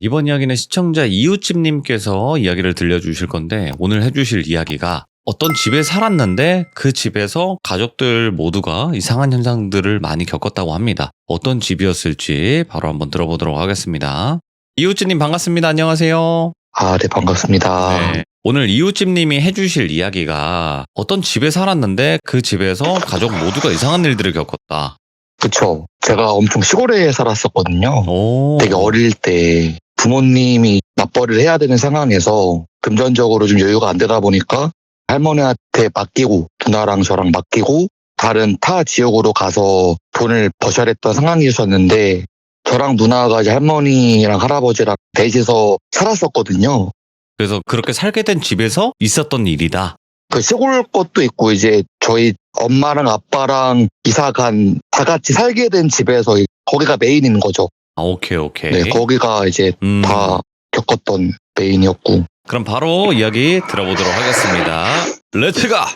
이번 이야기는 시청자 이웃집님께서 이야기를 들려주실 건데, 오늘 해주실 이야기가 어떤 집에 살았는데 그 집에서 가족들 모두가 이상한 현상들을 많이 겪었다고 합니다. 어떤 집이었을지 바로 한번 들어보도록 하겠습니다. 이웃집님 반갑습니다. 안녕하세요. 네, 반갑습니다. 네. 오늘 이웃집님이 해주실 이야기가 어떤 집에 살았는데 그 집에서 가족 모두가 이상한 일들을 겪었다. 그쵸. 제가 엄청 시골에 살았었거든요. 오. 되게 어릴 때 부모님이 맞벌이를 해야 되는 상황에서 금전적으로 좀 여유가 안 되다 보니까 할머니한테 맡기고 누나랑 저랑 맡기고 다른 타 지역으로 가서 돈을 버셔야 했던 상황이셨는데 저랑 누나가 이제 할머니랑 할아버지랑 넷이서 살았었거든요. 그래서 그렇게 살게 된 집에서 있었던 일이다. 그 시골 것도 있고 이제 저희 엄마랑 아빠랑 이사간 다 같이 살게 된 집에서 거기가 메인인 거죠. 오케이. 네, 거기가 이제 다 겪었던 메인이었고. 그럼 바로 이야기 들어보도록 하겠습니다. 렛츠가!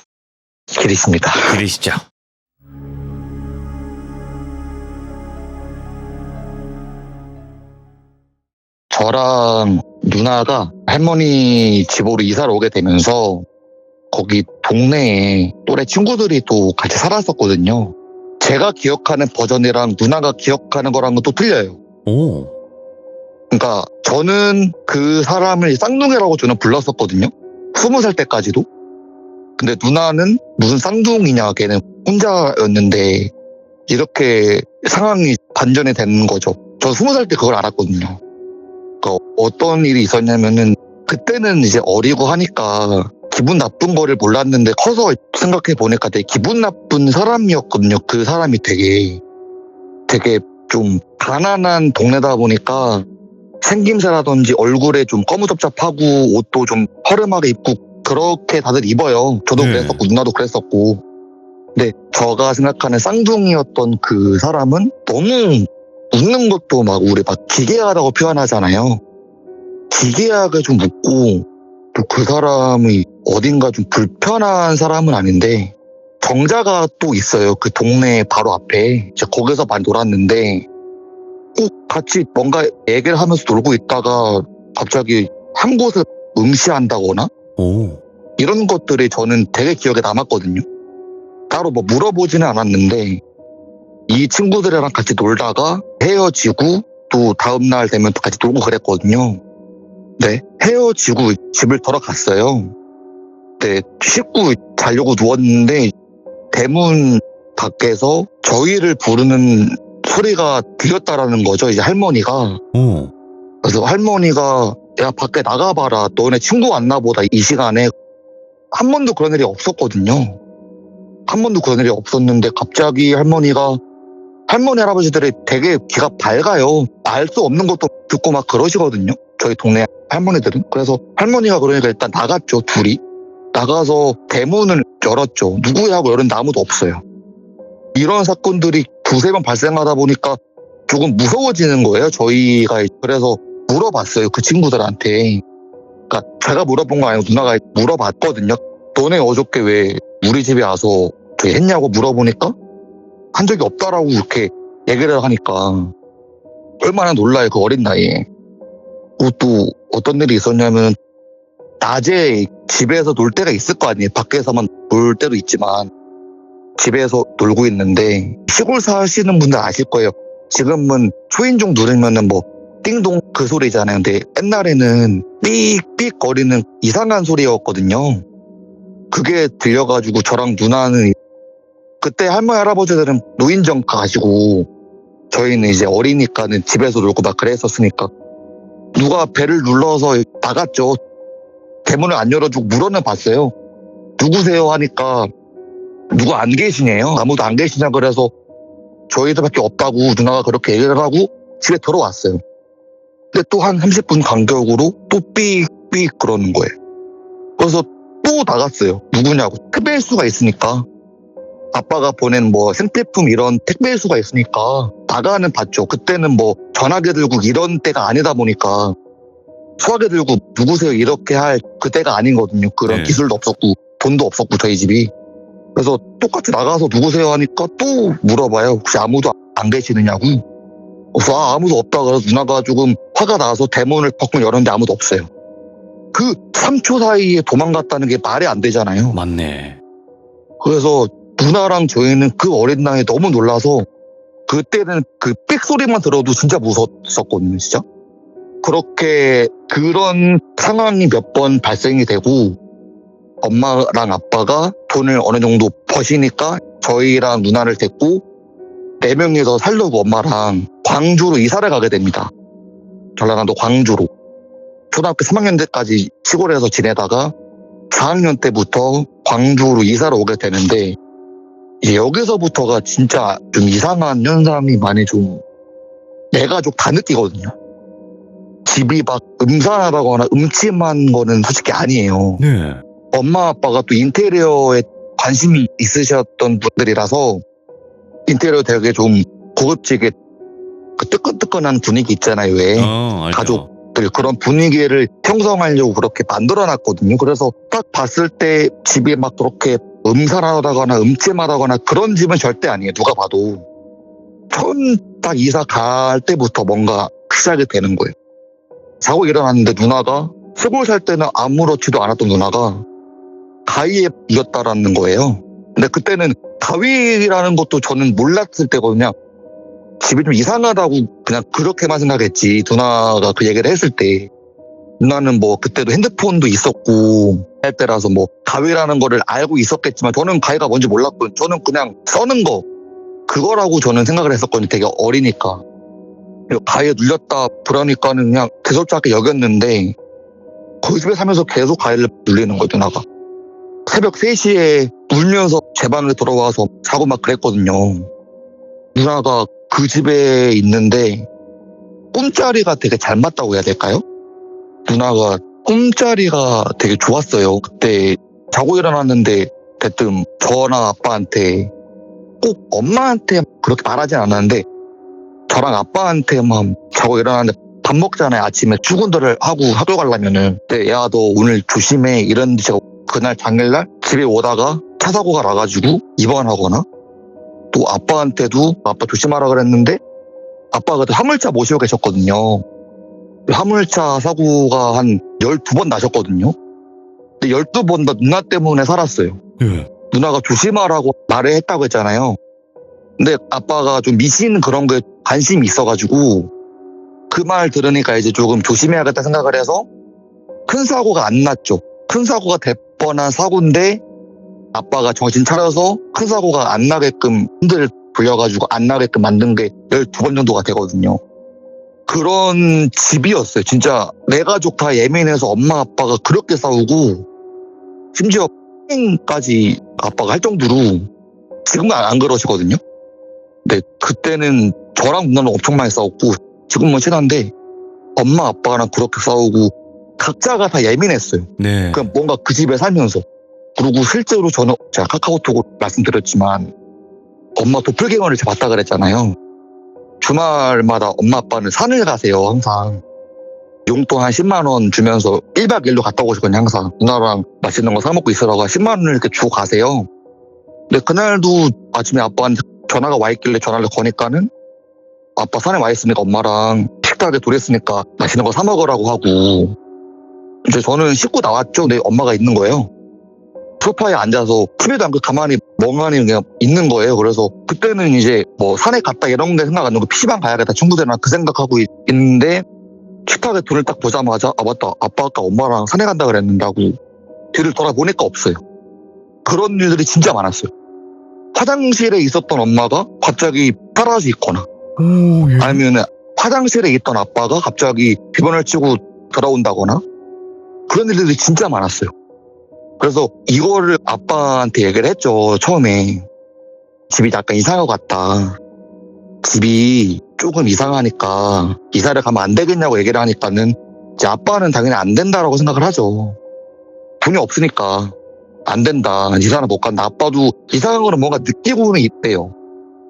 길 있습니다. 길이시죠. 저랑 누나가 할머니 집으로 이사를 오게 되면서 거기 동네에 또래 친구들이 또 같이 살았었거든요. 제가 기억하는 버전이랑 누나가 기억하는 거랑은 또 틀려요. 오. 그러니까 저는 그 사람을 쌍둥이라고 저는 불렀었거든요. 20살 때까지도. 근데 누나는 무슨 쌍둥이냐, 걔는 혼자였는데 이렇게 상황이 반전이 된 거죠. 저 20살 때 그걸 알았거든요. 그러니까 어떤 일이 있었냐면은 그때는 이제 어리고 하니까 기분 나쁜 거를 몰랐는데 커서 생각해 보니까 되게 기분 나쁜 사람이었거든요. 그 사람이 되게 좀 가난한 동네다 보니까 생김새라든지 얼굴에 좀 꺼무잡잡하고 옷도 좀 허름하게 입고 그렇게 다들 입어요. 저도 그랬었고 누나도 그랬었고. 근데 제가 생각하는 쌍둥이였던 그 사람은 너무 웃는 것도 막 우리 막 기괴하다고 표현하잖아요. 기괴하게 좀 웃고 또 그 사람이 어딘가 좀 불편한 사람은 아닌데 정자가 또 있어요. 그 동네 바로 앞에. 제가 거기서 많이 놀았는데 꼭 같이 뭔가 얘기를 하면서 놀고 있다가 갑자기 한 곳을 응시한다거나 이런 것들이 저는 되게 기억에 남았거든요. 따로 뭐 물어보지는 않았는데 이 친구들이랑 같이 놀다가 헤어지고 또 다음날 되면 또 같이 놀고 그랬거든요. 네, 헤어지고 집을 들어갔어요. 네, 씻고 자려고 누웠는데 대문 밖에서 저희를 부르는 소리가 들렸다라는 거죠. 이제 할머니가. 그래서 할머니가 야 밖에 나가봐라. 너네 친구 왔나 보다. 이 시간에. 한 번도 그런 일이 없었거든요. 한 번도 그런 일이 없었는데 갑자기 할머니 할아버지들이 되게 귀가 밝아요. 알 수 없는 것도 듣고 막 그러시거든요. 저희 동네 할머니들은. 그래서 할머니가 그러니까 일단 나갔죠. 둘이. 나가서 대문을 열었죠. 누구야 하고 열었는데 아무도 없어요. 이런 사건들이 두세 번 발생하다 보니까 조금 무서워지는 거예요. 저희가. 그래서 물어봤어요. 그 친구들한테. 그러니까 제가 물어본 거 아니고 누나가 물어봤거든요. 너네 어저께 왜 우리 집에 와서 저희 했냐고 물어보니까 한 적이 없다라고 이렇게 얘기를 하니까 얼마나 놀라요. 그 어린 나이에. 또 어떤 일이 있었냐면 낮에 집에서 놀 때가 있을 거 아니에요. 밖에서만 놀 때도 있지만 집에서 놀고 있는데 시골 사시는 분들 아실 거예요. 지금은 초인종 누르면은 뭐 띵동 그 소리잖아요. 근데 옛날에는 삑삑 거리는 이상한 소리였거든요. 그게 들려가지고 저랑 누나는 그때 할머니 할아버지들은 노인정 가시고 저희는 이제 어리니까는 집에서 놀고 막 그랬었으니까 누가 배를 눌러서 나갔죠. 대문을 안 열어주고 물어는 봤어요. 누구세요 하니까 누가 안 계시네요. 아무도 안 계시냐 그래서 저희들밖에 없다고 누나가 그렇게 얘기를 하고 집에 들어왔어요. 근데 또 한 30분 간격으로 또 삑삑 그러는 거예요. 그래서 또 나갔어요. 누구냐고. 택배수가 있으니까. 아빠가 보낸 뭐 생필품 이런 택배수가 있으니까 나가는 봤죠. 그때는 뭐 전화기 들고 이런 때가 아니다 보니까 수화기 들고 누구세요 이렇게 할 그때가 아니거든요. 그런 기술도 없었고 돈도 없었고 저희 집이. 그래서 똑같이 나가서 누구세요 하니까 또 물어봐요. 혹시 아무도 안 계시느냐고. 그래서 아무도 없다 그래서 누나가 조금 화가 나서 대문을 벅 열었는데 아무도 없어요. 그 3초 사이에 도망갔다는 게 말이 안 되잖아요. 맞네. 그래서 누나랑 저희는 그 어린 나이에 너무 놀라서 그때는 그 삑 소리만 들어도 진짜 무서웠었거든요, 진짜. 그렇게 그런 상황이 몇 번 발생이 되고 엄마랑 아빠가 돈을 어느 정도 버시니까 저희랑 누나를 데리고 4명이서 살려고 엄마랑 광주로 이사를 가게 됩니다. 전라남도 광주로. 초등학교 3학년 때까지 시골에서 지내다가 4학년 때부터 광주로 이사를 오게 되는데 이제 여기서부터가 진짜 좀 이상한 현상이 많이 좀 내 가족 다 느끼거든요. 집이 막 음산하다거나 음침한 거는 솔직히 아니에요. 네. 엄마 아빠가 또 인테리어에 관심이 있으셨던 분들이라서 인테리어 되게 좀 고급지게 그 뜨끈뜨끈한 분위기 있잖아요. 왜 알죠. 가족들 그런 분위기를 형성하려고 그렇게 만들어놨거든요. 그래서 딱 봤을 때 집이 막 그렇게 음산하다거나 음침하다거나 그런 집은 절대 아니에요. 누가 봐도. 처음 딱 이사 갈 때부터 뭔가 시작이 되는 거예요. 자고 일어났는데 누나가 시골 살 때는 아무렇지도 않았던 누나가 가위에 이겼다라는 거예요. 근데 그때는 가위라는 것도 저는 몰랐을 때거든요. 집이 좀 이상하다고 그냥 그렇게만 생각했지. 누나가 그 얘기를 했을 때 누나는 뭐 그때도 핸드폰도 있었고 할 때라서 뭐 가위라는 거를 알고 있었겠지만 저는 가위가 뭔지 몰랐고 저는 그냥 써는 거 그거라고 저는 생각을 했었거든요. 되게 어리니까. 가위에 눌렸다 그러니까는 그냥 대sob잖게 여겼는데 그 집에 살면서 계속 가위를 눌리는 거예요. 누나가. 새벽 3시에 울면서 제 방에 들어와서 자고 막 그랬거든요. 누나가 그 집에 있는데 꿈자리가 되게 잘 맞다고 해야 될까요? 누나가 꿈자리가 되게 좋았어요. 그때 자고 일어났는데 대뜸 저나 아빠한테 꼭 엄마한테 그렇게 말하진 않았는데 저랑 아빠한테만 자고 일어났는데 밥 먹잖아요. 아침에 출근들을 하고 학교 가려면은 야 너 오늘 조심해 이랬는데 제가 그날 당일날 집에 오다가 차 사고가 나가지고 입원하거나 또 아빠한테도 아빠 조심하라 그랬는데 아빠가 그때 화물차 모시고 계셨거든요. 화물차 사고가 한 12번 나셨거든요. 근데 12번 다 누나 때문에 살았어요. 네. 누나가 조심하라고 말을 했다고 했잖아요. 근데 아빠가 좀 미신 그런 거에 관심이 있어가지고 그 말 들으니까 이제 조금 조심해야겠다 생각을 해서 큰 사고가 안 났죠. 큰 사고가 될 뻔한 사고인데 아빠가 정신 차려서 큰 사고가 안 나게끔 흔들 불려가지고 안 나게끔 만든 게 12번 정도가 되거든요. 그런 집이었어요. 진짜 내 가족 다 예민해서 엄마 아빠가 그렇게 싸우고 심지어 까지 아빠가 할 정도로 지금은 안 그러시거든요. 근데 그때는 저랑 누나는 엄청 많이 싸웠고 지금은 친한데 엄마 아빠랑 그렇게 싸우고 각자가 다 예민했어요. 네. 그냥 뭔가 그 집에 살면서. 그리고 실제로 저는 제가 카카오톡으로 말씀드렸지만 엄마 도플갱어를 제가 봤다 그랬잖아요. 주말마다 엄마 아빠는 산을 가세요. 항상 용돈 한 10만 원 주면서 1박 2일로 갔다 오시거든요. 항상 누나랑 맛있는 거 사 먹고 있으라고 10만 원을 이렇게 주고 가세요. 근데 그날도 아침에 아빠한테 전화가 와 있길래 전화를 거니까는 아빠 산에 와 있으니까 엄마랑 식탁에 돌했으니까 맛있는 거 사 먹으라고 하고 이제 저는 씻고 나왔죠. 근데 엄마가 있는 거예요. 소파에 앉아서 TV도 안 끄고 가만히 멍하니 그냥 있는 거예요. 그래서 그때는 이제 뭐 산에 갔다 이런 데 생각 안 나고 PC방 가야겠다 친구들이랑 그 생각하고 있는데 식탁에 돈을 딱 보자마자 아 맞다 아빠 아까 엄마랑 산에 간다 그랬는다고 뒤를 돌아보니까 없어요. 그런 일들이 진짜 많았어요. 화장실에 있었던 엄마가 갑자기 사라져 있거나 오, 예. 아니면 화장실에 있던 아빠가 갑자기 비번을 치고 돌아온다거나 그런 일들이 진짜 많았어요. 그래서 이거를 아빠한테 얘기를 했죠. 처음에 집이 약간 이상한 것 같다. 집이 조금 이상하니까 이사를 가면 안 되겠냐고 얘기를 하니까는 이제 아빠는 당연히 안 된다라고 생각을 하죠. 돈이 없으니까 안 된다. 이사는 못 간다. 아빠도 이상한 거는 뭔가 느끼고는 있대요.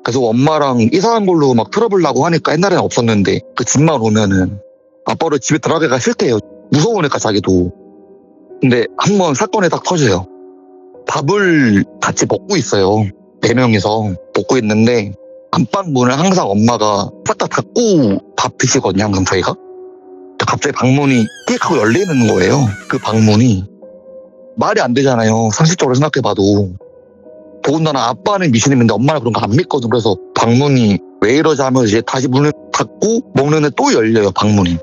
그래서 엄마랑 이상한 걸로 막 트러블 나고 하니까 옛날에는 없었는데 그 집만 오면은 아빠를 집에 들어가기가 싫대요. 무서우니까 자기도. 근데 한번 사건이 딱 터져요. 밥을 같이 먹고 있어요. 4명이서 먹고 있는데 안방 문을 항상 엄마가 싹 다 닫고 밥 드시거든요, 항상 저희가. 갑자기 방문이 띡 하고 열리는 거예요. 그 방문이. 말이 안 되잖아요. 상식적으로 생각해봐도. 더군다나 아빠는 미신임인데 엄마는 그런 거 안 믿거든. 그래서 방문이 왜 이러지 하면서 이제 다시 문을 닫고 먹는데 또 열려요, 방문이.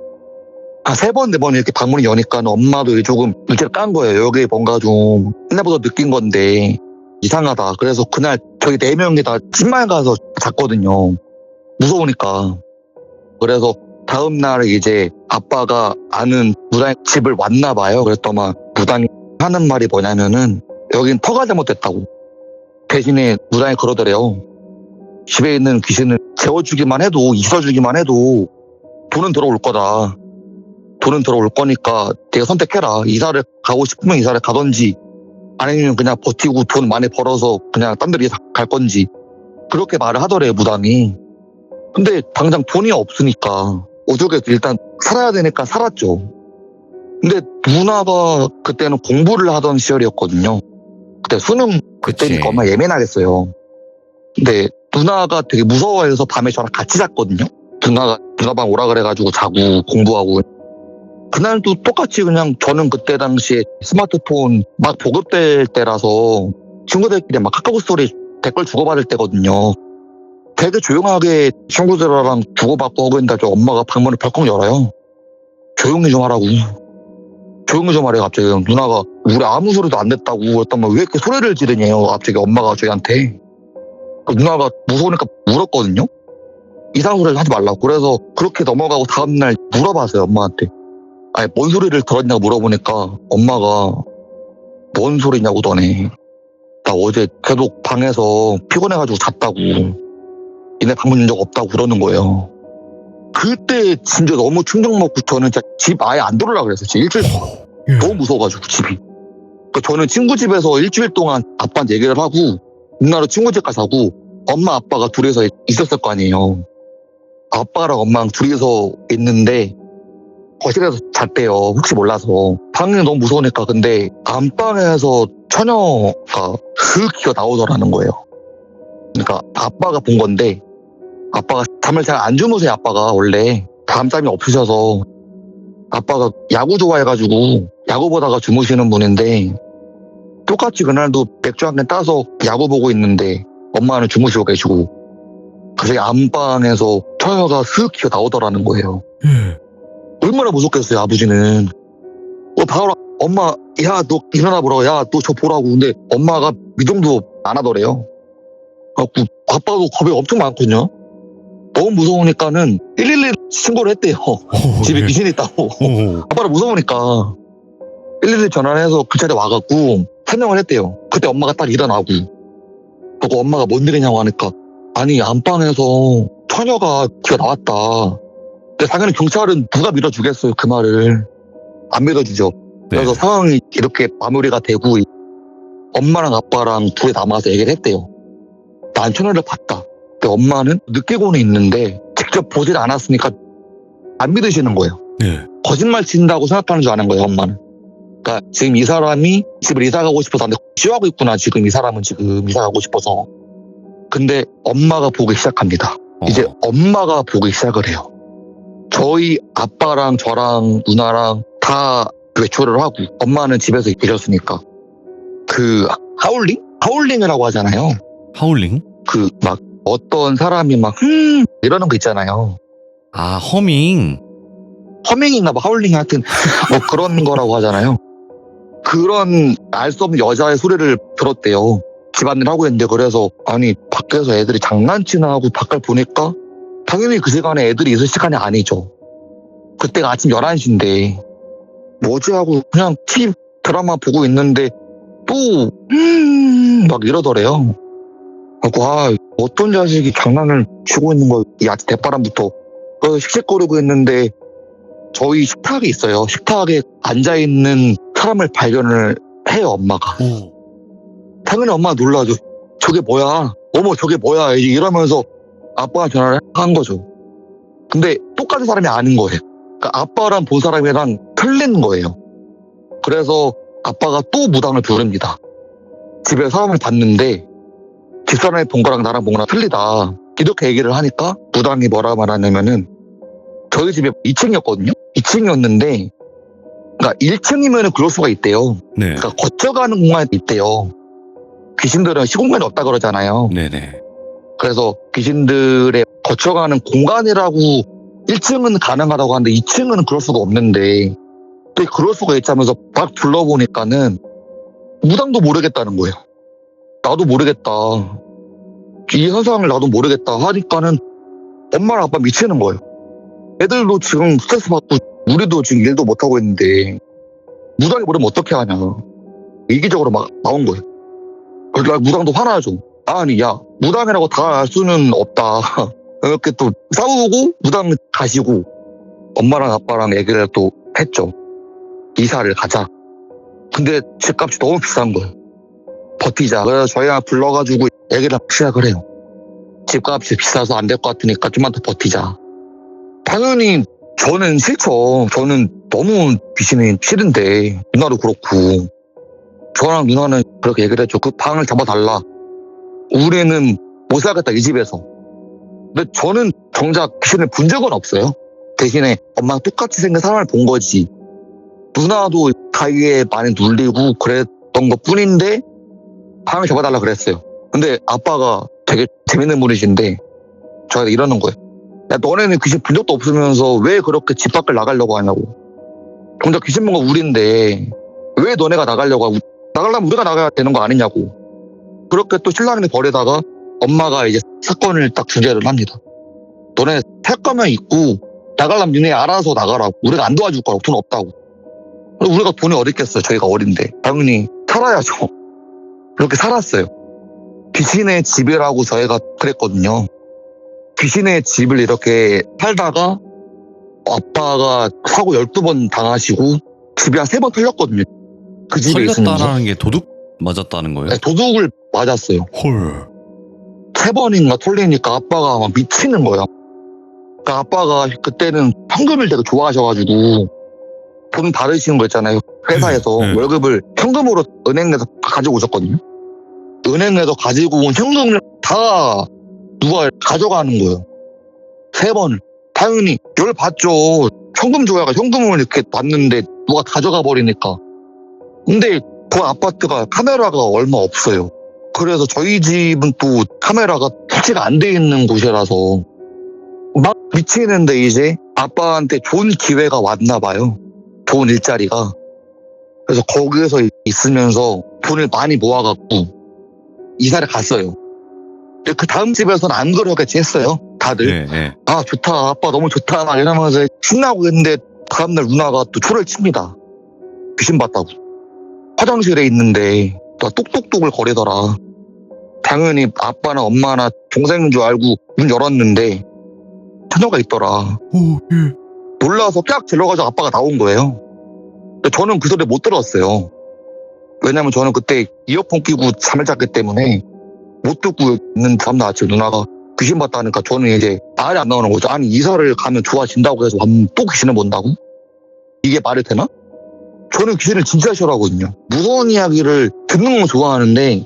한 3번, 4번 이렇게 방문이 여니까 엄마도 조금 눈치를 깐 거예요. 여기 뭔가 좀 옛날부터 느낀 건데 이상하다. 그래서 그날 저희 4명이 다 집만 가서 잤거든요. 무서우니까. 그래서 다음날 이제 아빠가 아는 무당이 집을 왔나 봐요. 그랬더만 무당이 하는 말이 뭐냐면은 여긴 터가 잘못됐다고. 대신에 무당이 그러더래요. 집에 있는 귀신을 재워주기만 해도, 있어주기만 해도 돈은 들어올 거다. 돈은 들어올 거니까 내가 선택해라. 이사를 가고 싶으면 이사를 가든지 아니면 그냥 버티고 돈 많이 벌어서 그냥 딴 데로 이사 갈 건지 그렇게 말을 하더래요, 무당이. 근데 당장 돈이 없으니까 어떻게 일단 살아야 되니까 살았죠. 근데 누나가 그때는 공부를 하던 시절이었거든요. 그때 수능 그때니까 엄마 예민하겠어요. 근데 누나가 되게 무서워해서 밤에 저랑 같이 잤거든요. 누나 방 오라 그래가지고 자고 공부하고. 그날도 똑같이 그냥 저는 그때 당시에 스마트폰 막 보급될 때라서 친구들끼리 막 카카오 스토리 댓글 주고받을 때거든요. 되게 조용하게 친구들이랑 주고받고 하고 있는데 엄마가 방문을 벌컥 열어요. 조용히 좀 하라고. 조용히 좀 하래요. 갑자기 누나가 우리 아무 소리도 안 냈다고 그랬더니 왜 이렇게 소리를 지르냐요. 갑자기 엄마가 저희한테. 누나가 무서우니까 물었거든요. 이상한 소리를 하지 말라고. 그래서 그렇게 넘어가고 다음날 물어봤어요, 엄마한테. 아니, 뭔 소리를 들었냐고 물어보니까 엄마가 뭔 소리냐고 너네. 나 어제 계속 방에서 피곤해가지고 잤다고. 니네 방문 연 적 없다고 그러는 거예요. 그때 진짜 너무 충격 먹고 저는 진짜 집 아예 안 들어오려고 그랬어요. 진짜 일주일 동안. 너무 무서워가지고 집이. 그러니까 저는 친구 집에서 일주일 동안 아빠한테 얘기를 하고 누나로 친구 집 가서 하고 엄마 아빠가 둘이서 있었을 거 아니에요. 아빠랑 엄마랑 둘이서 있는데 거실에서 잤대요. 혹시 몰라서. 방이 너무 무서우니까. 근데 안방에서 처녀가 흑기가 나오더라는 거예요. 그러니까 아빠가 본 건데 아빠가 잠을 잘 안 주무세요. 아빠가 원래 밤잠이 없으셔서 아빠가 야구 좋아해가지고 야구 보다가 주무시는 분인데 똑같이 그날도 맥주 한 캔 따서 야구 보고 있는데 엄마는 주무시고 계시고 갑자기 안방에서 처녀가 슥 나오더라는 거예요. 얼마나 무섭겠어요, 아버지는. 바로 엄마, 야, 너 일어나 보라고. 야, 너 저 보라고. 근데 엄마가 미동도 안 하더래요. 그래갖고 아빠도 겁이 엄청 많거든요. 너무 무서우니까는 112 신고를 했대요. 집에 귀신이 있다고. 아빠가 무서우니까 112 전화를 해서 경찰에 와갖고 설명을 했대요. 그때 엄마가 딱 일어나고. 그리고 엄마가 뭔 일이냐고 하니까 아니 안방에서 처녀가 기가 나왔다. 근데 당연히 경찰은 누가 믿어주겠어요, 그 말을. 안 믿어주죠. 네. 그래서 상황이 이렇게 마무리가 되고 엄마랑 아빠랑 둘이 남아서 얘기를 했대요. 난 처녀를 봤다. 근데 엄마는 느끼고는 있는데 직접 보질 않았으니까 안 믿으시는 거예요. 네. 거짓말 친다고 생각하는 줄 아는 거예요, 엄마는. 그러니까 지금 이 사람이 집을 이사 가고 싶어서 근데 쉬어하고 있구나. 지금 이 사람은 지금 이사 가고 싶어서. 근데 엄마가 보기 시작합니다. 이제 엄마가 보기 시작을 해요. 저희 아빠랑 저랑 누나랑 다 외출을 하고 엄마는 집에서 계셨으니까 그 하울링? 하울링이라고 하잖아요. 하울링? 그 막 어떤 사람이 막 이러는 거 있잖아요. 아, 허밍. 허밍인가 봐. 하울링 하여튼 뭐 그런 거라고 하잖아요. 그런 알 수 없는 여자의 소리를 들었대요. 집안일 하고 있는데 그래서 아니 밖에서 애들이 장난치나 하고 밖을 보니까 당연히 그 시간에 애들이 있을 시간이 아니죠. 그때가 아침 11시인데 뭐지 하고 그냥 TV 드라마 보고 있는데 또 막 이러더래요. 그래서 어떤 자식이 장난을 치고 있는 거야. 이 아침 대바람부터. 그래서 씩씩거리고 있는데 저희 식탁이 있어요. 식탁에 앉아있는 사람을 발견을 해요, 엄마가. 당연히 엄마가 놀라죠. 저게 뭐야? 어머 저게 뭐야? 이러면서 아빠가 전화를 한 거죠. 근데 똑같은 사람이 아닌 거예요. 그러니까 아빠랑 본 사람이랑 틀린 거예요. 그래서 아빠가 또 무당을 부릅니다. 집에 사람을 봤는데 집사람이 본 거랑 나랑 본 거랑 틀리다. 이렇게 얘기를 하니까 무당이 뭐라 말하냐면은 저희 집에 2층이었거든요. 2층이었는데 그러니까 1층이면은 그럴 수가 있대요. 네. 그러니까 거쳐가는 공간이 있대요. 귀신들은 시공간이 없다 그러잖아요. 네네. 그래서 귀신들의 거쳐가는 공간이라고 1층은 가능하다고 하는데 2층은 그럴 수가 없는데 또 그럴 수가 있자면서 막 둘러보니까는 무당도 모르겠다는 거예요. 나도 모르겠다. 이 현상을 나도 모르겠다 하니까는 엄마랑 아빠 미치는 거예요. 애들도 지금 스트레스 받고 우리도 지금 일도 못하고 있는데 무당이 모르면 어떻게 하냐. 이기적으로 막 나온 거예요. 그래서 나 무당도 화나죠. 아니 야 무당이라고 다 알 수는 없다. 이렇게 또 싸우고 무당 가시고 엄마랑 아빠랑 얘기를 또 했죠. 이사를 가자. 근데 집값이 너무 비싼 거예요. 버티자. 그래서 저희가 불러가지고 얘기를 시작을 해요. 집값이 비싸서 안 될 것 같으니까 좀만 더 버티자. 당연히 저는 싫죠. 저는 너무 귀신이 싫은데 누나도 그렇고 저랑 누나는 그렇게 얘기를 했죠. 그 방을 잡아달라. 우리는 못 살겠다 이 집에서. 근데 저는 정작 귀신을 본 적은 없어요. 대신에 엄마랑 똑같이 생긴 사람을 본 거지. 누나도 가위에 많이 눌리고 그랬던 것 뿐인데 방을 잡아달라 그랬어요. 근데 아빠가 되게 재밌는 분이신데 저한테 이러는 거예요. 야 너네는 귀신 본 적도 없으면서 왜 그렇게 집 밖을 나가려고 하냐고. 정작 귀신 본 건 우린데 왜 너네가 나가려고 하고 나가려면 우리가 나가야 되는 거 아니냐고. 그렇게 또 신랑이 버리다가 엄마가 이제 사건을 딱 주제를 합니다. 너네 살 거면 있고 나가려면 니네 알아서 나가라고. 우리가 안 도와줄 거라고. 돈 없다고. 우리가 돈이 어디 있겠어요. 저희가 어린데. 당연히 살아야죠. 그렇게 살았어요. 귀신의 집이라고 저희가 그랬거든요. 귀신의 집을 이렇게 살다가 아빠가 사고 12번 당하시고 집이 한 3번 털렸거든요. 그 집에 있으면서. 털렸다라는 게 도둑 맞았다는 거예요? 네, 도둑을 맞았어요. 헐. 3번인가 털리니까 아빠가 막 미치는 거예요. 그러니까 아빠가 그때는 현금을 되게 좋아하셔가지고 돈 받으시는 거 있잖아요. 회사에서 네. 월급을 현금으로 은행에서 가지고 오셨거든요. 은행에서 가지고 온 현금을 다 누가 가져가는 거예요. 3번을. 당연히 열 받죠. 현금 줘야 현금을 이렇게 받는데 누가 가져가 버리니까. 근데 그 아파트가 카메라가 얼마 없어요. 그래서 저희 집은 또 카메라가 설치가 안 돼 있는 곳이라서 막 미치는데 이제 아빠한테 좋은 기회가 왔나 봐요. 좋은 일자리가. 그래서 거기에서 있으면서 돈을 많이 모아갖고 이사를 갔어요. 근데 그 다음 집에서는 안 그러겠지 했어요. 다들. 네, 네. 아 좋다 아빠 너무 좋다 막 이러면서 신나고 했는데 다음날 누나가 또 초를 칩니다. 귀신 봤다고. 화장실에 있는데 또 똑똑똑을 거리더라. 당연히 아빠나 엄마나 동생인 줄 알고 문 열었는데 처녀가 있더라. 오, 예. 놀라서 깍 질러가지고 아빠가 나온 거예요. 근데 저는 그 소리 못 들었어요. 왜냐면 저는 그때 이어폰 끼고 잠을 잤기 때문에 못 듣고 있는 다음날 아침에 누나가 귀신 봤다니까 저는 이제 말이 안 나오는 거죠. 아니 이사를 가면 좋아진다고 해서 또 귀신을 본다고? 이게 말이 되나? 저는 귀신을 진짜 싫어하거든요. 무서운 이야기를 듣는 건 좋아하는데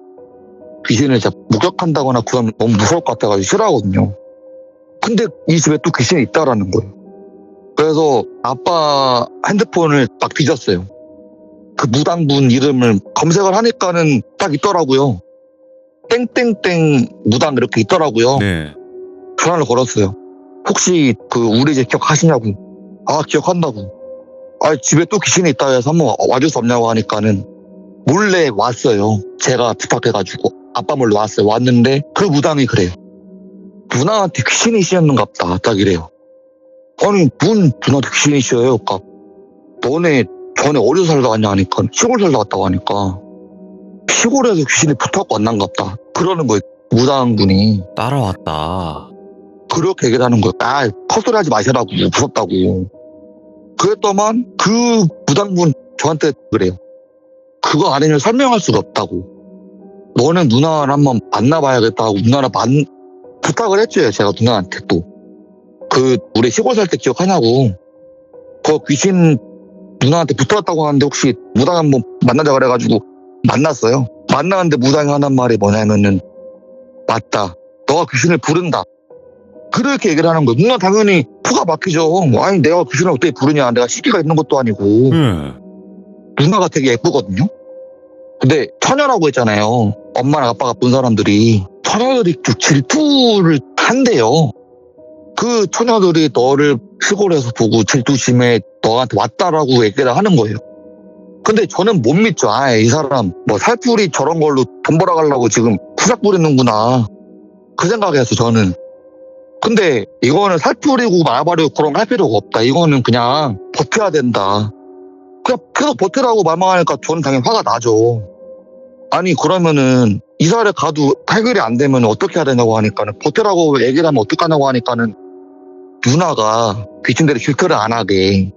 귀신을 진짜 목격한다거나 그러면 너무 무서울 것 같아가지고 싫어하거든요. 근데 이 집에 또 귀신이 있다라는 거예요. 그래서 아빠 핸드폰을 딱 뒤졌어요. 그 무당분 이름을 검색을 하니까는 딱 있더라고요. 땡땡땡 무당 이렇게 있더라고요. 네. 전화를 걸었어요. 혹시 그 우리 집 기억하시냐고. 아 기억한다고. 아 집에 또 귀신이 있다 해서 한번 와줄 수 없냐고 하니까는 몰래 왔어요. 제가 부탁해가지고 아빠 몰래 왔어요. 왔는데 그 무당이 그래요. 누나한테 귀신이 씌었는갑다. 딱 이래요. 아니 뭔 누나한테 귀신이 씌어요? 그러니까 너네 전에 어디서 살다 왔냐 하니까 시골 살다 왔다고 하니까 시골에서 귀신이 붙어갖고 왔난갑다. 그러는 거예요. 무당분이. 따라왔다. 그렇게 얘기를 하는 거예요. 아 헛소리 하지 마시라고 무섭다고. 그랬더만 그 무당분 저한테 그래요. 그거 아니면 설명할 수가 없다고. 너는 누나를 한번 만나봐야겠다고 누나를 부탁을 했죠. 제가 누나한테 또. 그 우리 시골 살 때 기억하냐고. 그 귀신 누나한테 붙어왔다고 하는데 혹시 무당 한번 만나자 그래가지고 만났어요. 만나는데 무당이 하는 말이 뭐냐면은 맞다. 너가 귀신을 부른다. 그렇게 얘기를 하는 거예요. 누나 당연히 코가 막히죠. 아니 내가 귀신을 어떻게 부르냐. 내가 시기가 있는 것도 아니고. 누나가 되게 예쁘거든요. 근데 처녀라고 했잖아요. 엄마랑 아빠가 본 사람들이 처녀들이 좀 질투를 한대요. 그 처녀들이 너를 시골에서 보고 질투심에 너한테 왔다라고 얘기를 하는 거예요. 근데 저는 못 믿죠. 아, 이 사람 뭐 살풀이 저런 걸로 돈 벌어가려고 지금 투작 부리는구나. 그 생각이었어 저는. 근데 이거는 살풀이고 말바리고 그런 거 할 필요가 없다. 이거는 그냥 버텨야 된다. 그냥 계속 버티라고 말만 하니까 저는 당연히 화가 나죠. 아니 그러면은 이사를 가도 해결이 안 되면 어떻게 해야 되냐고 하니까는 버티라고 얘기를 하면 어떡하냐고 하니까는 누나가 귀신들이 질투를 안 하게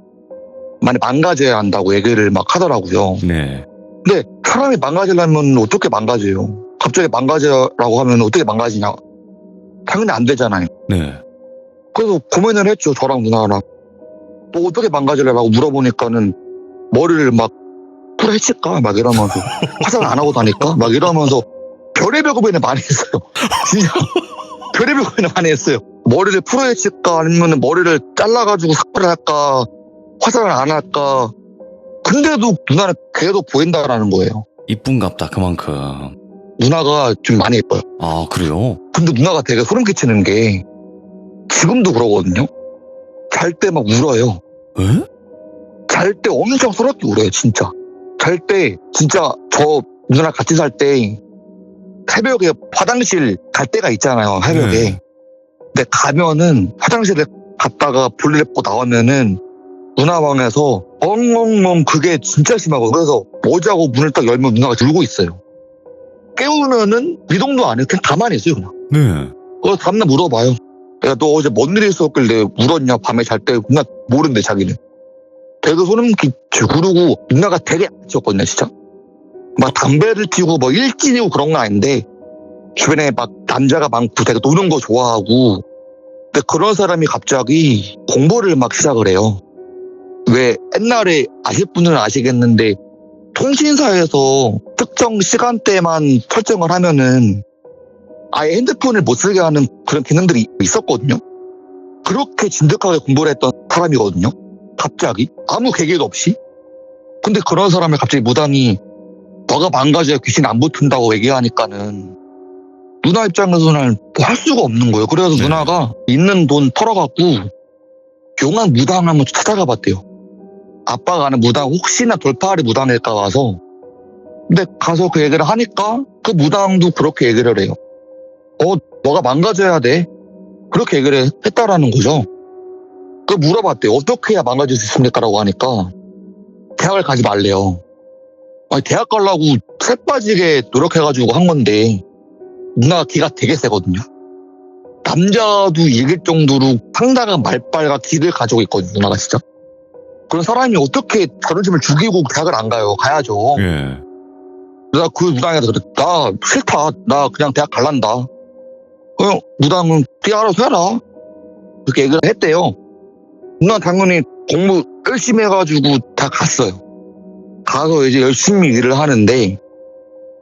많이 망가져야 한다고 얘기를 막 하더라고요. 네. 근데 사람이 망가지려면 어떻게 망가져요? 갑자기 망가져라고 하면 어떻게 망가지냐? 당연히 안 되잖아요. 네. 그래서 고민을 했죠. 저랑 누나랑. 또 어떻게 망가지려고 물어보니까는 머리를 막 풀어헤칠까? 막 이러면서 화장을 안 하고 다닐까? 막 이러면서 별의별 고민을 많이 했어요. 진짜 별의별 고민을 많이 했어요. 머리를 풀어헤칠까? 아니면 머리를 잘라가지고 삭발을 할까? 화장을 안 할까? 근데도 누나는 계속 보인다라는 거예요. 이쁜갑다 그만큼. 누나가 좀 많이 예뻐요. 아 그래요? 근데 누나가 되게 소름 끼치는 게 지금도 그러거든요. 잘 때 막 울어요. 에? 잘 때 엄청 소랗게 울어요. 진짜. 잘 때 진짜 저 누나랑 같이 살 때 새벽에 화장실 갈 때가 있잖아요. 새벽에. 네. 근데 가면은 화장실에 갔다가 볼일 보고 나오면은 누나 방에서 엉엉엉 그게 진짜 심하고 그래서 뭐자고 문을 딱 열면 누나가 울고 있어요. 깨우면은 이동도 안 해요. 그냥 가만히 있어요. 그냥. 네. 그래서 다음날 물어봐요. 야, 너 어제 뭔 일이 있었길래 울었냐? 밤에 잘 때. 누나 모른대, 자기는. 되게 소름 끼치고. 그러고 누나가 되게 약했거든요, 진짜. 막 담배를 피우고 뭐 일진이고 그런 건 아닌데 주변에 막 남자가 많고 되게 노는 거 좋아하고 근데 그런 사람이 갑자기 공부를 막 시작을 해요. 왜 옛날에 아실 분은 아시겠는데 통신사에서 특정 시간대만 설정을 하면은 아예 핸드폰을 못 쓰게 하는 그런 기능들이 있었거든요. 그렇게 진득하게 공부를 했던 사람이거든요. 갑자기 아무 계기도 없이. 근데 그런 사람을 갑자기 무당이 너가 망가져야 귀신 안 붙은다고 얘기하니까는 누나 입장에서는 뭐 할 수가 없는 거예요. 그래서 네. 누나가 있는 돈 털어갖고 용한 무당 한번 찾아가 봤대요. 아빠가 아는 무당 혹시나 돌파리 무당일까 봐서. 근데 가서 그 얘기를 하니까 그 무당도 그렇게 얘기를 해요. 너가 망가져야 돼. 그렇게 얘기를 했다라는 거죠. 그 물어봤대요. 어떻게 해야 망가질 수 있습니까? 라고 하니까 대학을 가지 말래요. 아니, 대학 가려고 살 빠지게 노력해가지고 한 건데 누나가 기가 되게 세거든요. 남자도 이길 정도로 상당한 말빨과 기를 가지고 있거든요. 누나가 진짜. 그런 사람이 어떻게 자존심을 죽이고 대학을 안 가요. 가야죠. 예. 나 그 무당한테 그래. 나 싫다. 나 그냥 대학 갈란다. 무당은 네 알아서 해라. 그렇게 얘기를 했대요. 누나 당연히 공부 열심히 해가지고 다 갔어요. 가서 이제 열심히 일을 하는데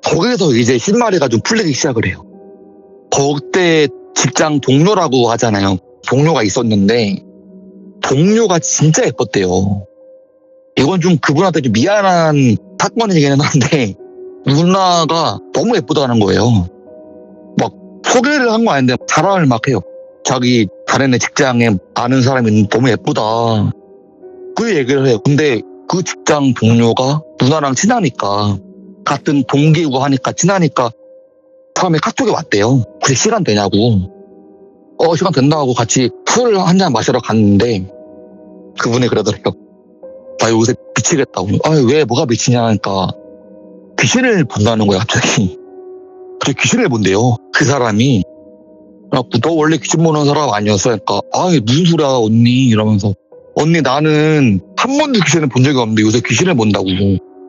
거기서 이제 신마리가 좀 풀리기 시작을 해요. 그때 직장 동료라고 하잖아요. 동료가 있었는데 동료가 진짜 예뻤대요. 이건 좀 그분한테 좀 미안한 사건이기는 한데 누나가 너무 예쁘다는 거예요. 막 소개를 한 거 아닌데 자랑을 막 해요. 자기 다른 직장에 아는 사람이 너무 예쁘다. 그 얘기를 해요. 근데 그 직장 동료가 누나랑 친하니까 같은 동기고 하니까 친하니까 처음에 카톡이 왔대요. 혹시 시간 되냐고. 시간 된다 하고 같이 술 한 잔 마시러 갔는데 그분이 그러더래요. 나 요새 미치겠다고. 왜 뭐가 미치냐 하니까 귀신을 본다는 거야 갑자기. 갑자기 귀신을 본대요. 그 사람이. 그래갖고 너 원래 귀신 보는 사람 아니었어? 그러니까 무슨 소리야 언니 이러면서 언니 나는 한 번도 귀신을 본 적이 없는데 요새 귀신을 본다고.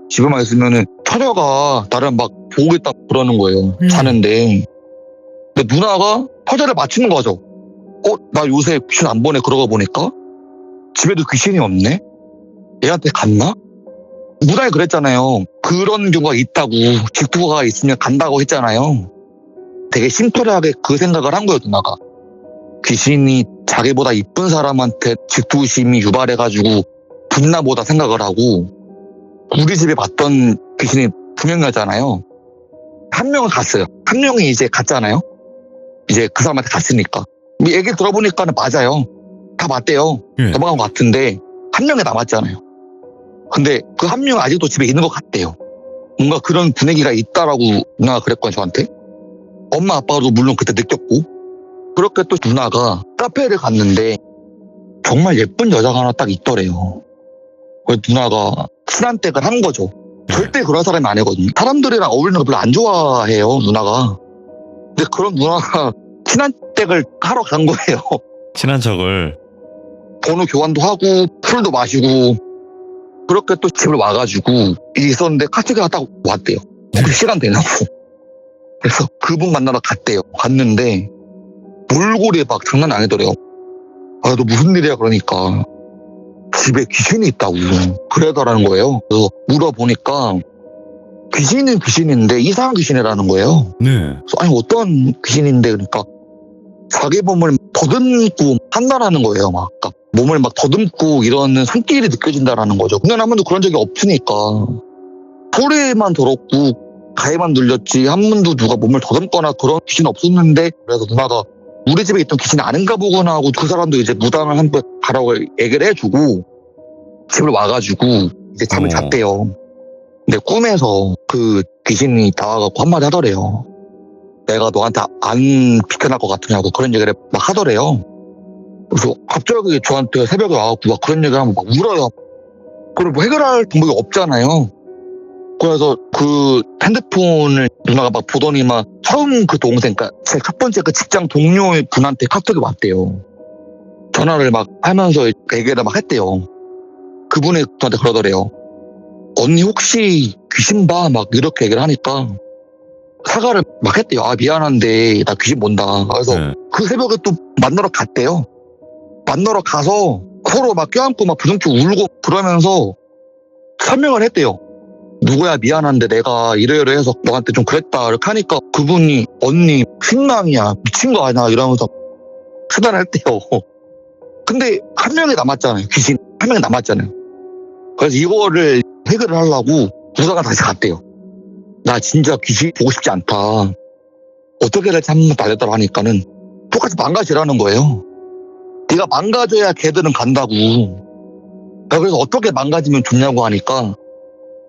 집에만 있으면은 처녀가 나를 막 보고 있다 그러는 거예요. 자는데. 근데 누나가 화제를 맞추는 거죠. 나 요새 귀신 안 보네. 그러고 보니까 집에도 귀신이 없네. 얘한테 갔나? 무당이 그랬잖아요. 그런 경우가 있다고. 질투가 있으면 간다고 했잖아요. 되게 심플하게 그 생각을 한 거예요, 누나가. 귀신이 자기보다 이쁜 사람한테 질투심이 유발해가지고 분나보다 생각을 하고 우리 집에 봤던 귀신이 2명이었잖아요. 한 명은 갔어요. 한 명이 이제 갔잖아요. 이제 그 사람한테 갔으니까. 얘기 들어보니까는 맞아요. 다 맞대요. 예. 넘어간 것 같은데 한 명이 남았잖아요. 근데 그 한 명은 아직도 집에 있는 것 같대요. 뭔가 그런 분위기가 있다라고 누나가 그랬거든요, 저한테. 엄마 아빠도 물론 그때 느꼈고. 그렇게 또 누나가 카페를 갔는데 정말 예쁜 여자가 하나 딱 있더래요. 그래서 누나가 친한택을 한 거죠. 절대 그런 사람이 아니거든요. 사람들이랑 어울리는 거 별로 안 좋아해요, 누나가. 근데 그런 누나가 친한택을 하러 간 거예요. 친한 척을. 번호 교환도 하고 술도 마시고 그렇게 또 집을 와가지고 일이 있었는데 카톡이 딱 왔대요. 그 시간 되냐고. 그래서 그분 만나러 갔대요. 갔는데 몰골이 막 장난 아니더래요. 아, 너 무슨 일이야 그러니까 집에 귀신이 있다고 그러더라는 거예요. 그래서 물어보니까 귀신은 귀신인데 이상한 귀신이라는 거예요. 네. 그래서 아니 어떤 귀신인데 그러니까 자기 몸을 더듬고 한다라는 거예요. 막 그러니까 몸을 막 더듬고 이러는 손길이 느껴진다라는 거죠. 그냥 한 번도 그런 적이 없으니까 소리만 들었고 가해만 눌렸지 한 번도 누가 몸을 더듬거나 그런 귀신 없었는데 그래서 누나가 우리 집에 있던 귀신이 아닌가 보구나 하고 그 사람도 이제 무당을 한번 가라고 얘기를 해주고 집을 와가지고 이제 잠을 잤대요. 근데 꿈에서 그 귀신이 나와갖고 한마디 하더래요. 내가 너한테 안 비켜날 것 같으냐고 그런 얘기를 막 하더래요. 그래서 갑자기 저한테 새벽에 와갖고 막 그런 얘기를 하면 막 울어요. 그걸 뭐 해결할 방법이 없잖아요. 그래서 그 핸드폰을 누나가 막 보더니 막 처음 그 동생, 그러니까 제 첫 번째 그 직장 동료 분한테 카톡이 왔대요. 전화를 막 하면서 얘기를 막 했대요. 그분이 저한테 그러더래요. 언니 혹시 귀신 봐? 막 이렇게 얘기를 하니까 사과를 막 했대요. 아 미안한데 나 귀신 본다. 그래서 그 새벽에 또 만나러 갔대요. 만나러 가서 서로 막 껴안고 막 부둥켜 울고 그러면서 설명을 했대요. 누구야 미안한데 내가 이러이러해서 너한테 좀 그랬다 이렇게 하니까 그분이 언니 신망이야 미친 거 아니야 이러면서 수단을 했대요. 근데 한 명이 남았잖아요. 귀신 한 명이 남았잖아요. 그래서 이거를 해결을 하려고 부사가 다시 갔대요. 나 진짜 귀신 보고 싶지 않다. 어떻게 될지 한번 알려달라 하니까는 똑같이 망가지라는 거예요. 네가 망가져야 걔들은 간다고. 그래서 어떻게 망가지면 좋냐고 하니까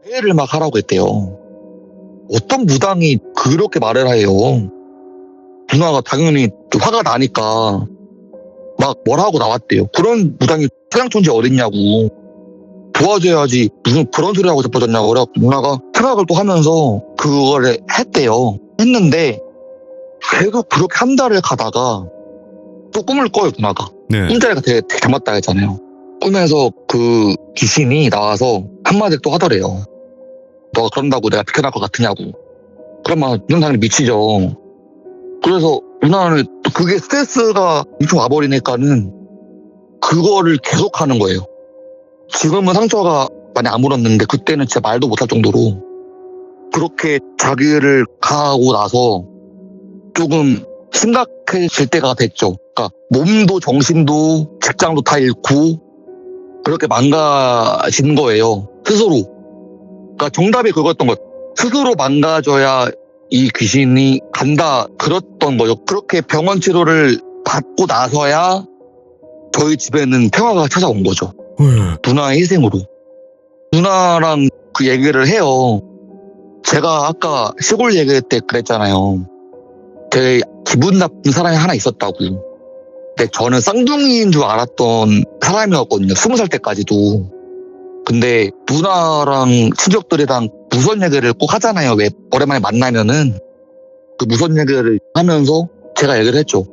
회의를 막 하라고 했대요. 어떤 무당이 그렇게 말을 해요. 누나가 당연히 화가 나니까 막 뭐라고 나왔대요. 그런 무당이 세상천지 어딨냐고. 도와줘야지 무슨 그런 소리 하고 자빠졌냐고. 그래갖고 누나가 생각을 또 하면서 그거를 했대요. 했는데 계속 그렇게 한 달을 가다가 또 꿈을 꿔요, 누나가. 네. 꿈자리가 되게 잡았다 했잖아요. 꿈에서 그 귀신이 나와서 한마디 또 하더래요. 너가 그런다고 내가 비켜날 것 같으냐고. 그러면 누나 당연히 미치죠. 그래서 누나는 그게 스트레스가 엄청 와버리니까는 그거를 계속 하는 거예요. 지금은 상처가 많이 아물었는데 그때는 진짜 말도 못할 정도로 그렇게 자기를 가하고 나서 조금 심각해질 때가 됐죠. 그러니까 몸도 정신도 직장도 다 잃고 그렇게 망가진 거예요. 스스로. 그러니까 정답이 그거였던 것. 스스로 망가져야 이 귀신이 간다 그랬던 거죠. 그렇게 병원 치료를 받고 나서야 저희 집에는 평화가 찾아온 거죠. 누나의 희생으로. 누나랑 그 얘기를 해요. 제가 아까 시골 얘기할 때 그랬잖아요. 되게 기분 나쁜 사람이 하나 있었다고. 근데 저는 쌍둥이인 줄 알았던 사람이었거든요. 20살 때까지도. 근데 누나랑 친척들이랑 무선 얘기를 꼭 하잖아요. 왜 오랜만에 만나면은 그 무선 얘기를 하면서 제가 얘기를 했죠.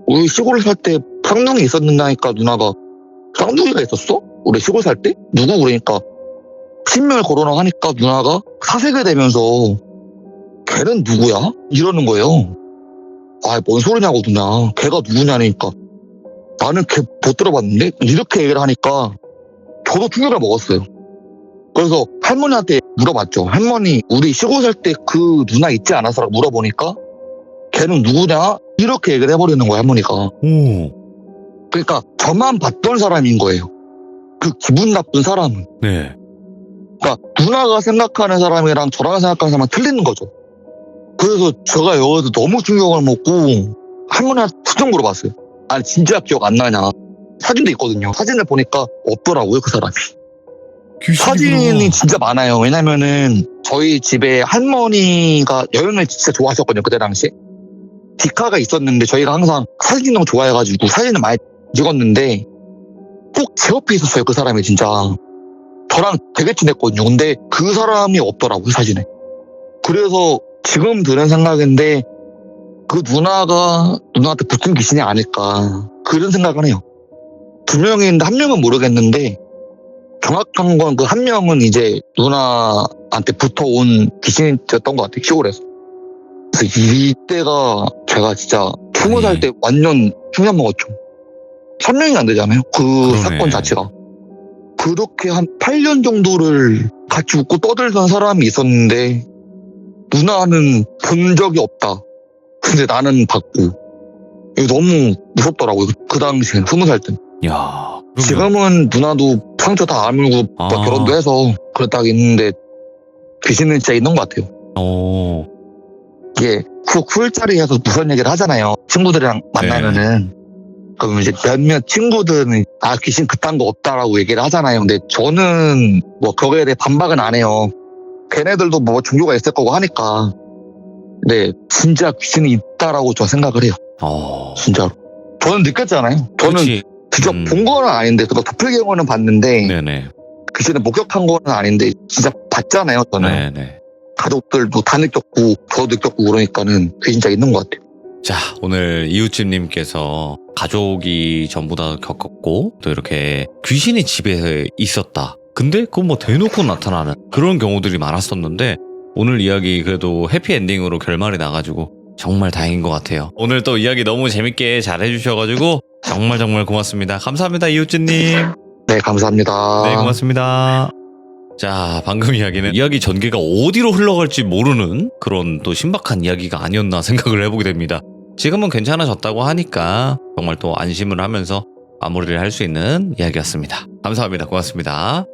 우리 시골 살 때 쌍둥이 있었는다니까. 누나가 쌍둥이가 있었어? 우리 시골 살 때? 누구? 그러니까 신명을 거론하고 하니까 누나가 사색이 되면서 걔는 누구야? 이러는 거예요. 아, 뭔 소리냐고 누나. 걔가 누구냐니까 나는 걔 못 들어봤는데? 이렇게 얘기를 하니까 저도 충격을 먹었어요. 그래서 할머니한테 물어봤죠. 할머니, 우리 시골 살 때 그 누나 있지 않았어? 라고 물어보니까 걔는 누구냐? 이렇게 얘기를 해버리는 거야, 할머니가. 오. 그러니까 저만 봤던 사람인 거예요. 그 기분 나쁜 사람은. 네. 그러니까 누나가 생각하는 사람이랑 저랑 생각하는 사람은 틀리는 거죠. 그래서 제가 여기서 너무 충격을 먹고 할머니한테 수정 물어봤어요. 아니 진짜 기억 안 나냐. 사진도 있거든요. 사진을 보니까 없더라고요, 그 사람이. 사진이 진짜 많아요. 왜냐면은 저희 집에 할머니가 여행을 진짜 좋아하셨거든요, 그때 당시에. 디카가 있었는데 저희가 항상 사진 찍는 거 좋아해가지고 사진을 많이 찍었는데 꼭 제 옆에 있었어요, 그 사람이 진짜. 저랑 되게 친했거든요. 근데 그 사람이 없더라고요, 사진에. 그래서 지금 드는 생각인데 그 누나가 누나한테 붙은 귀신이 아닐까 그런 생각을 해요. 두 명이 있는데 한 명은 모르겠는데 정확한 건 그 한 명은 이제 누나한테 붙어온 귀신이었던 것 같아요, 시골에서. 그래서 이때가 제가 진짜 20살 때 완전 충격 먹었죠. 설명이 안 되잖아요, 그 그러네. 사건 자체가. 그렇게 한 8년 정도를 같이 웃고 떠들던 사람이 있었는데 누나는 본 적이 없다. 근데 나는 봤고. 이거 너무 무섭더라고요, 그 당시엔 20살 때. 야. 그러면- 지금은 누나도 상처 다 아물고 아. 결혼도 해서 그렇다고 있는데 귀신은 진짜 있는 것 같아요. 오. 이게 술자리에서 무슨 얘기를 하잖아요, 친구들이랑 만나면은. 그럼 이제 몇몇 친구들은 귀신 그딴 거 없다라고 얘기를 하잖아요. 근데 저는 뭐 거기에 대해 반박은 안 해요. 걔네들도 뭐 종교가 있을 거고 하니까. 근데 진짜 귀신이 있다라고 저 생각을 해요, 진짜로. 저는 느꼈잖아요. 저는 그렇지. 직접 본 거는 아닌데, 그거 도플갱어는 봤는데 네네. 귀신을 목격한 거는 아닌데 진짜 봤잖아요, 저는. 네네. 가족들도 다 느꼈고 저도 느꼈고 그러니까는 그게 진짜 있는 것 같아요. 자, 오늘 이웃집님께서 가족이 전부 다 겪었고 또 이렇게 귀신이 집에 있었다. 근데 그건 뭐 대놓고 나타나는 그런 경우들이 많았었는데 오늘 이야기 그래도 해피엔딩으로 결말이 나가지고 정말 다행인 것 같아요. 오늘 또 이야기 너무 재밌게 잘 해주셔가지고 정말 고맙습니다. 감사합니다, 이웃집님. 네, 감사합니다. 네, 고맙습니다. 자, 방금 이야기는 이야기 전개가 어디로 흘러갈지 모르는 그런 또 신박한 이야기가 아니었나 생각을 해보게 됩니다. 지금은 괜찮아졌다고 하니까 정말 또 안심을 하면서 마무리를 할 수 있는 이야기였습니다. 감사합니다. 고맙습니다.